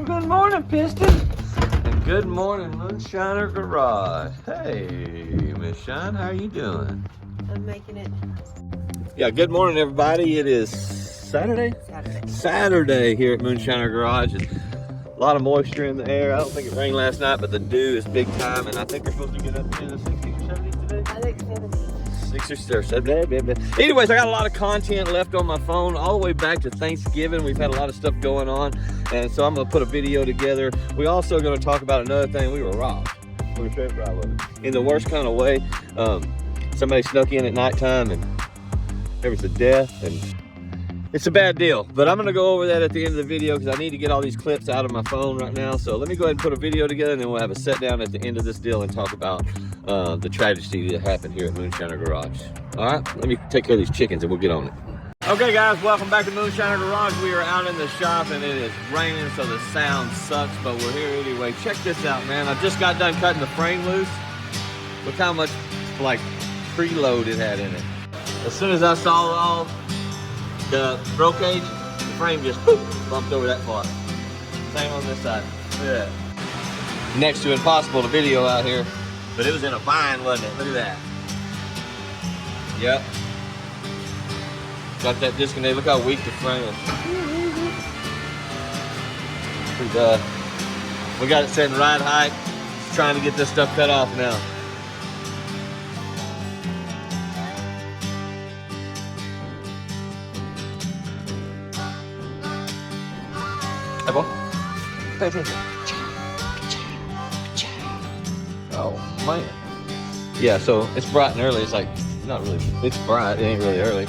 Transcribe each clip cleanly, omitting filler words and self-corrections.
good morning, Piston. And good morning, Moonshiner Garage. Hey, Miss Shine, how are you doing? I'm making it. Yeah, good morning, everybody. It is Saturday? Saturday here at Moonshiner Garage. And a lot of moisture in the air. I don't think it rained last night, but the dew is big time. And I think we're supposed to get up to the 60s or 70s today? I think 70. 6 or 7. Anyways, I got a lot of content left on my phone all the way back to Thanksgiving. We've had a lot of stuff going on, and so I'm gonna put a video together. We also gonna talk about another thing. We were robbed. We were straight robbed in the worst kind of way. Somebody snuck in at nighttime, and there was a death, and it's a bad deal. But I'm gonna go over that at the end of the video because I need to get all these clips out of my phone right now. So let me go ahead and put a video together, and then we'll have a sit down at the end of this deal and talk about the tragedy that happened here at Moonshiner Garage. All right, let me take care of these chickens and we'll get on it. Okay guys, welcome back to Moonshiner Garage. We are out in the shop and it is raining, so the sound sucks, but we're here anyway. Check this out, man. I just got done cutting the frame loose. Look how much like preload it had in it. As soon as I saw all the roll cage, the frame just bumped over that far. Same on this side. Look at that. Next to impossible to video out here, but it was in a bind, wasn't it? Look at that. Yep. Got that disconnect. Look how weak the frame is. We got it set in right height. Just trying to get this stuff cut off now. Hey, boy. Pay attention. Oh, man. Yeah, so it's bright and early. It's like, not really, it's bright. It ain't really early.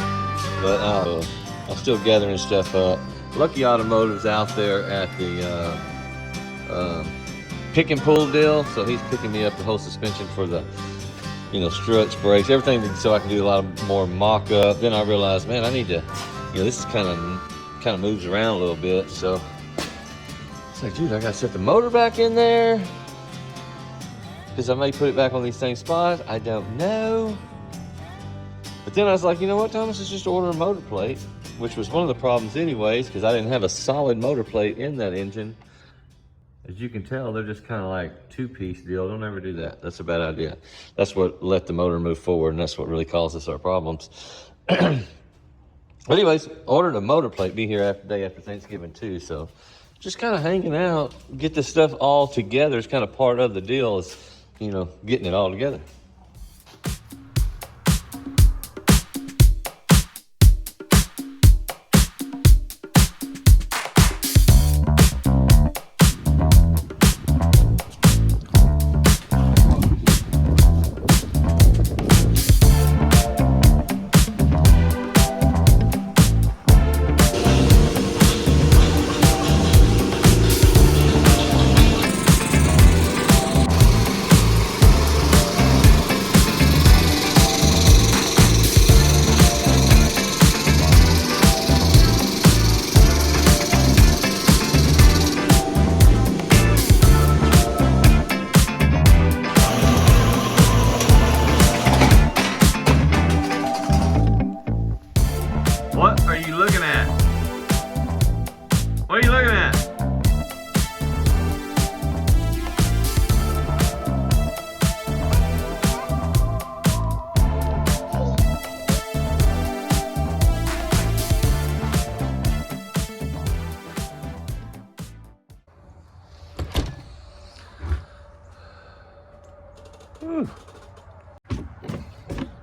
But I'm still gathering stuff up. Lucky Automotive's out there at the pick and pull deal. So he's picking me up the whole suspension for the, struts, brakes, everything so I can do a lot more mock-up. Then I realized, man, I need to, this is kind of moves around a little bit. So it's like, dude, I gotta set the motor back in there. Because I may put it back on these same spots. I don't know. But then I was like, you know what, Thomas, let's just order a motor plate, which was one of the problems anyways, because I didn't have a solid motor plate in that engine. As you can tell, they're just kind of like two-piece deal. Don't ever do that. That's a bad idea. That's what let the motor move forward, and that's what really causes our problems. But anyways, ordered a motor plate, be here day after Thanksgiving too, so just kind of hanging out, get this stuff all together is kind of part of the deal, is, getting it all together. What are you looking at? What are you looking at?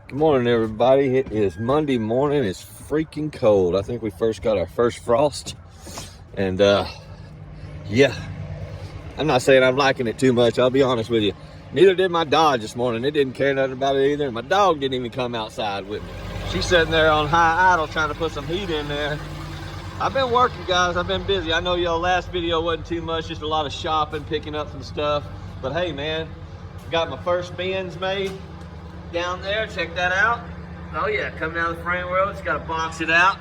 Good morning, everybody. It is Monday morning. It's freaking cold. I think we first got our first frost, and yeah, I'm not saying I'm liking it too much. I'll be honest with you. Neither did my Dodge this morning. It didn't care nothing about it either. My dog didn't even come outside with me. She's sitting there on high idle trying to put some heat in there. I've been working, guys. I've been busy. I know y'all last video wasn't too much, just a lot of shopping, picking up some stuff. But hey, man, got my first bins made down there. Check that out. Oh yeah, coming down the frame rail. Just got to box it out.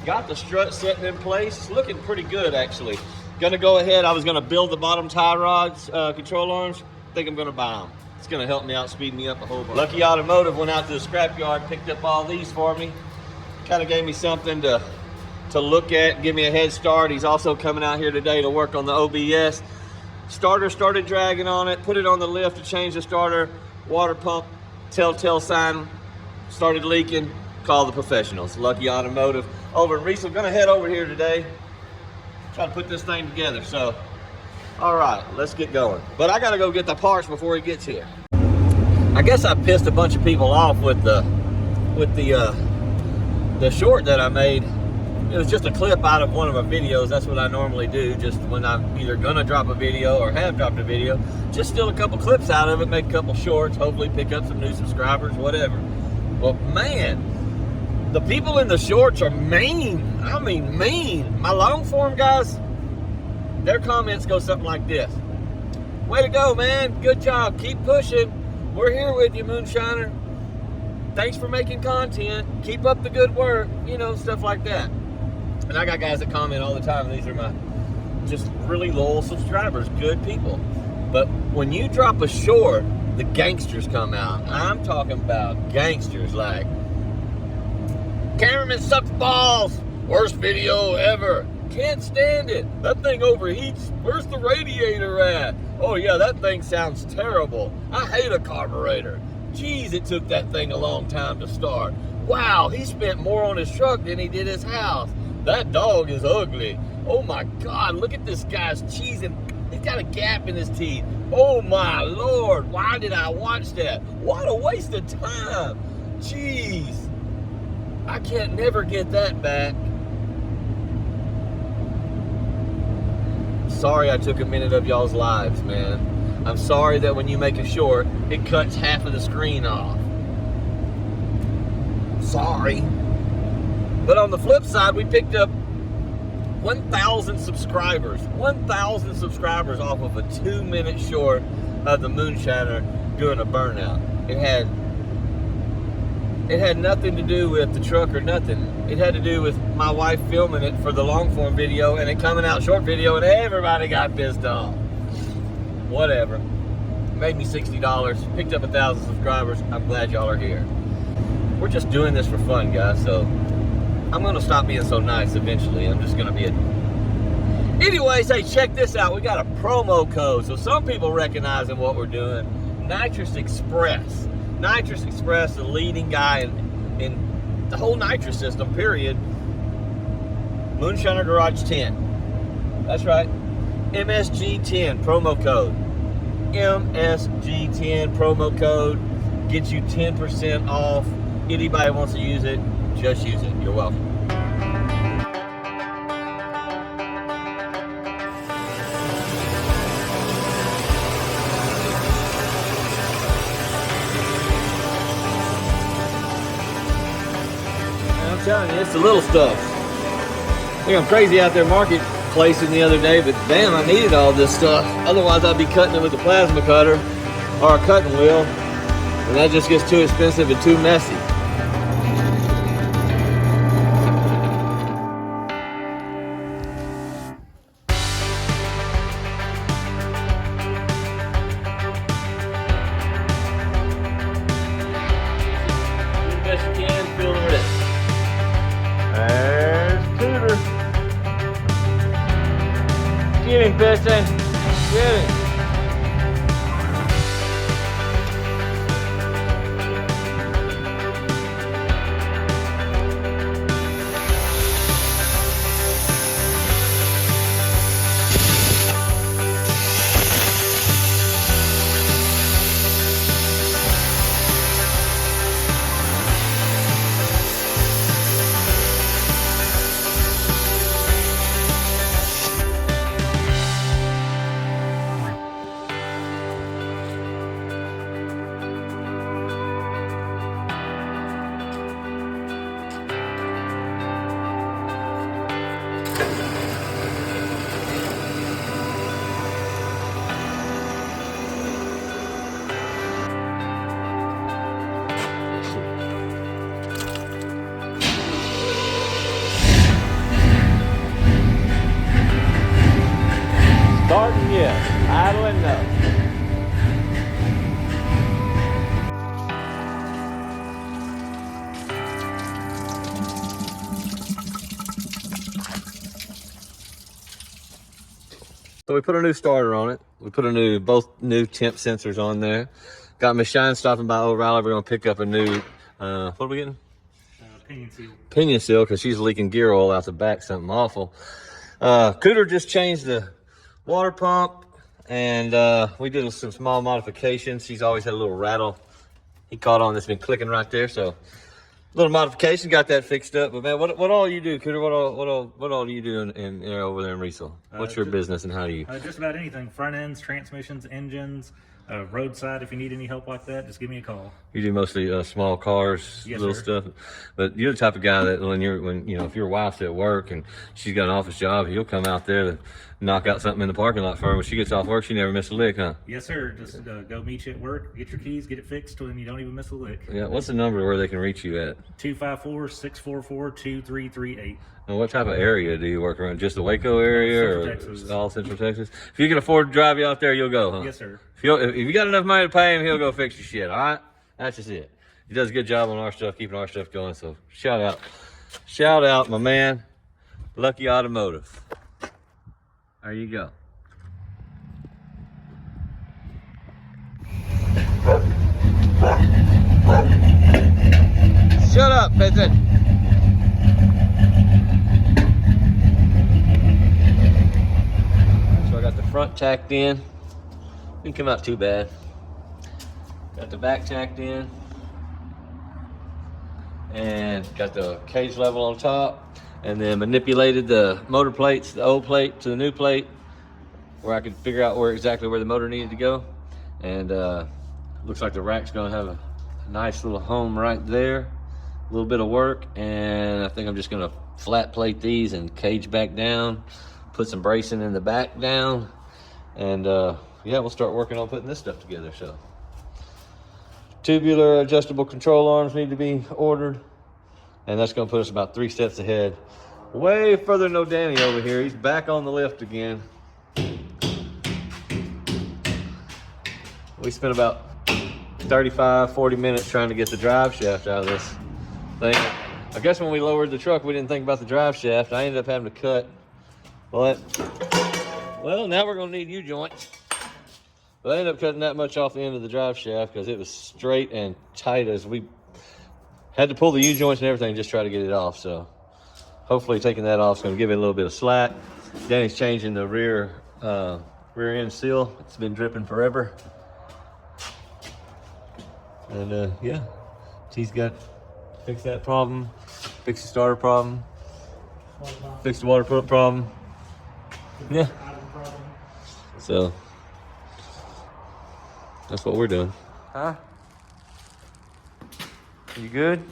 Got the strut setting in place. It's looking pretty good, actually. Gonna go ahead. I was gonna build the bottom tie rods, control arms. Think I'm gonna buy them. It's gonna help me out, speed me up a whole bunch. Lucky Automotive went out to the scrapyard, picked up all these for me. Kind of gave me something to to look at, give me a head start. He's also coming out here today to work on the OBS. Starter started dragging on it, put it on the lift to change the starter. Water pump, telltale sign, started leaking. Call the professionals. Lucky Automotive over in Reese. I'm gonna head over here today, try to put this thing together. So, all right, let's get going. But I gotta go get the parts before he gets here. I guess I pissed a bunch of people off with the short that I made. It was just a clip out of one of my videos. That's what I normally do, just when I'm either gonna drop a video or have dropped a video. Just steal a couple clips out of it, make a couple shorts, hopefully pick up some new subscribers, whatever. Well, man, the people in the shorts are mean. I mean, mean. My long form guys, their comments go something like this. Way to go, man. Good job. Keep pushing. We're here with you, Moonshiner. Thanks for making content. Keep up the good work. You know, stuff like that. And I got guys that comment all the time. These are my just really loyal subscribers. Good people. But when you drop a short, the gangsters come out. I'm talking about gangsters like, cameraman sucks balls. Worst video ever. Can't stand it. That thing overheats. Where's the radiator at? Oh yeah, that thing sounds terrible. I hate a carburetor. Geez, it took that thing a long time to start. Wow, he spent more on his truck than he did his house. That dog is ugly. Oh my God, look at this guy's cheesing. He's got a gap in his teeth. Oh my Lord, why did I watch that? What a waste of time. Jeez. I can't never get that back. Sorry I took a minute of y'all's lives, man. I'm sorry that when you make a short, it cuts half of the screen off. Sorry. But on the flip side, we picked up 1,000 subscribers. 1,000 subscribers off of a 2-minute short of the Moonshiner doing a burnout. It had nothing to do with the truck or nothing. It had to do with my wife filming it for the long form video and it coming out short video and everybody got pissed off. Whatever. Made me $60, picked up 1,000 subscribers. I'm glad y'all are here. We're just doing this for fun, guys, so I'm gonna stop being so nice eventually. I'm just gonna be Anyways, hey, check this out. We got a promo code. So some people recognizing what we're doing. Nitrous Express. Nitrous Express, the leading guy in the whole nitrous system, period. Moonshiner Garage 10. That's right. MSG10 promo code. MSG10 promo code gets you 10% off. Anybody wants to use it, just use it. You're welcome. I'm telling you, it's the little stuff. I think I'm crazy out there marketplacing the other day, but damn, I needed all this stuff. Otherwise, I'd be cutting it with a plasma cutter or a cutting wheel, and that just gets too expensive and too messy. Best you can, feel the rest. There's Tudor. Get him, Piston. Get him. Starting, yes. Idling, no. So we put a new starter on it. We put both new temp sensors on there. Got Miss Shine stopping by O'Reilly. We're gonna pick up a new, what are we getting? Pinion seal. Pinion seal, because she's leaking gear oil out the back, something awful. Cooter just changed the water pump, and we did some small modifications. She's always had a little rattle. He caught on that's been clicking right there, so little modification, got that fixed up. But man, what all you do, Cooter? What all do you do in over there in Riesel? What's your business and how do you? Just about anything: front ends, transmissions, engines, roadside. If you need any help like that, just give me a call. You do mostly small cars, yes, little sir. stuff. But you're the type of guy that when you know, if your wife's at work and she's got an office job, you'll come out there to knock out something in the parking lot for her. When she gets off work, she never misses a lick, huh? Yes, sir. Just go meet you at work, get your keys, get it fixed, and you don't even miss a lick. Yeah. What's the number where they can reach you at? 254-644-2338. And what type of area do you work around? Just the Waco area, or Texas. all Central Texas? If you can afford to drive you out there, you'll go, huh? Yes, sir. If you got enough money to pay him, he'll go fix your shit. All right, that's just it. He does a good job on our stuff, keeping our stuff going. So shout out, my man, Lucky Automotive. There you go. Shut up, peasant. So I got the front tacked in. Didn't come out too bad. Got the back tacked in. And got the cage level on top. And then manipulated the motor plates, the old plate to the new plate, where I could figure out exactly where the motor needed to go. And looks like the rack's gonna have a nice little home right there. A little bit of work, and I think I'm just gonna flat plate these and cage back down, put some bracing in the back down, and yeah, we'll start working on putting this stuff together. So tubular adjustable control arms need to be ordered, and that's gonna put us about 3 steps ahead. Way further than no Danny over here. He's back on the lift again. We spent about 35-40 minutes trying to get the drive shaft out of this thing. I guess when we lowered the truck, we didn't think about the drive shaft. I ended up having to cut. Well, now we're gonna need U-joints. But I ended up cutting that much off the end of the drive shaft because it was straight and tight, as we had to pull the U-joints and everything just try to get it off. So hopefully taking that off is gonna give it a little bit of slack. Danny's changing the rear end seal. It's been dripping forever. And yeah, he's got fix that problem, fix the starter problem, fix the water pump problem. Yeah. So that's what we're doing. Huh? You good?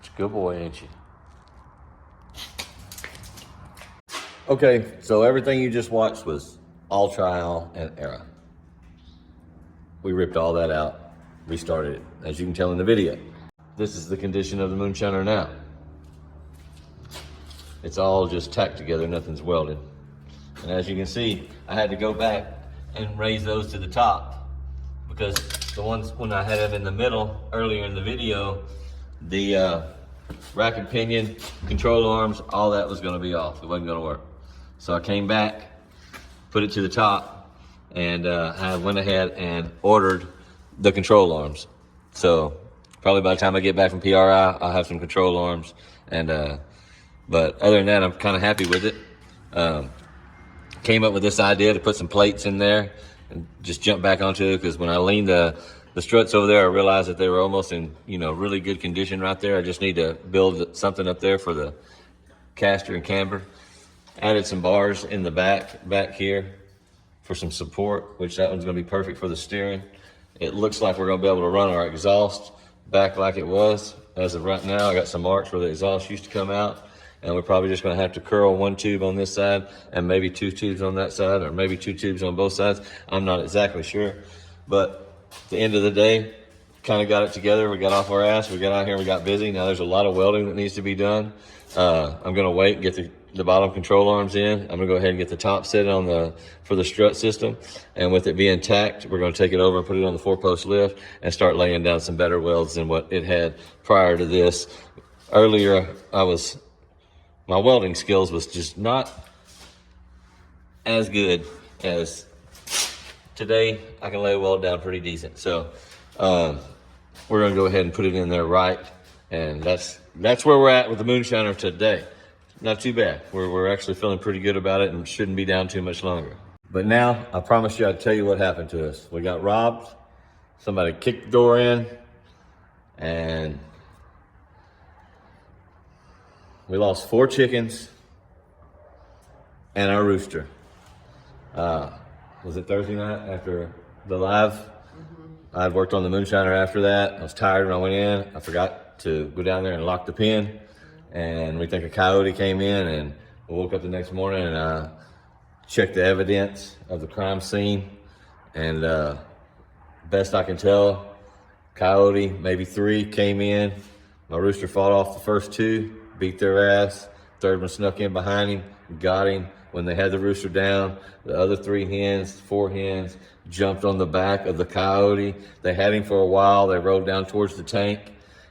It's a good boy, ain't you? Okay, so everything you just watched was all trial and error. We ripped all that out, restarted it, as you can tell in the video. This is the condition of the Moonshiner now. It's all just tacked together, nothing's welded. And as you can see, I had to go back and raise those to the top, because the ones when I had them in the middle earlier in the video, the rack and pinion, control arms, all that was gonna be off. It wasn't gonna work. So I came back, put it to the top, and I went ahead and ordered the control arms. So probably by the time I get back from PRI, I'll have some control arms. And but other than that, I'm kind of happy with it. Came up with this idea to put some plates in there and just jump back onto it, because when I leaned the struts over there, I realized that they were almost in, you know, really good condition right there. I just need to build something up there for the caster and camber. Added some bars in the back here for some support, which that one's gonna be perfect for the steering. It looks like we're gonna be able to run our exhaust back like it was. As of right now, I got some marks where the exhaust used to come out, and we're probably just gonna have to curl one tube on this side and maybe 2 tubes on that side, or maybe 2 tubes on both sides. I'm not exactly sure, but at the end of the day, kind of got it together. We got off our ass, we got out here, we got busy. Now there's a lot of welding that needs to be done. I'm gonna wait and get the bottom control arms in. I'm gonna go ahead and get the top set on for the strut system. And with it being tacked, we're gonna take it over and put it on the 4-post lift and start laying down some better welds than what it had prior to this. Earlier, my welding skills was just not as good as today. I can lay a weld down pretty decent. So we're gonna go ahead and put it in there right. And that's where we're at with the Moonshiner today. Not too bad. We're actually feeling pretty good about it and shouldn't be down too much longer. But now, I promised you I'd tell you what happened to us. We got robbed. Somebody kicked the door in, and we lost 4 chickens and our rooster. Was it Thursday night after the live? I had worked on the Moonshiner after that. I was tired when I went in. I forgot to go down there and lock the pen. And we think a coyote came in, and we woke up the next morning and checked the evidence of the crime scene. And best I can tell, coyote, maybe 3, came in. My rooster fought off the first 2, beat their ass. Third one snuck in behind him, got him. When they had the rooster down, the other 4 hens, jumped on the back of the coyote. They had him for a while. They rode down towards the tank.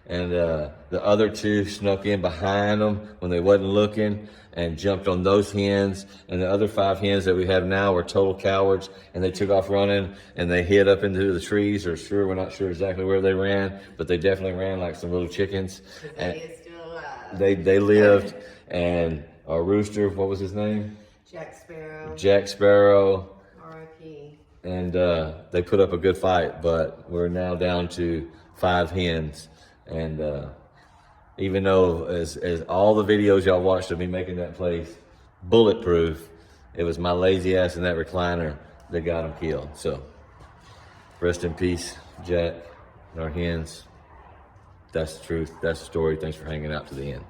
And the other 2 snuck in behind them when they wasn't looking and jumped on those hens. And the other 5 hens that we have now were total cowards, and they took off running and they hid up into the trees, or we're not sure exactly where they ran, but they definitely ran like some little chickens. And He is still alive. they lived. And our rooster, what was his name? Jack Sparrow. R.I.P. And they put up a good fight, but we're now down to 5 hens. And even though as all the videos y'all watched of me making that place bulletproof, it was my lazy ass in that recliner that got him killed. So rest in peace, Jack and our hens. That's the truth. That's the story. Thanks for hanging out to the end.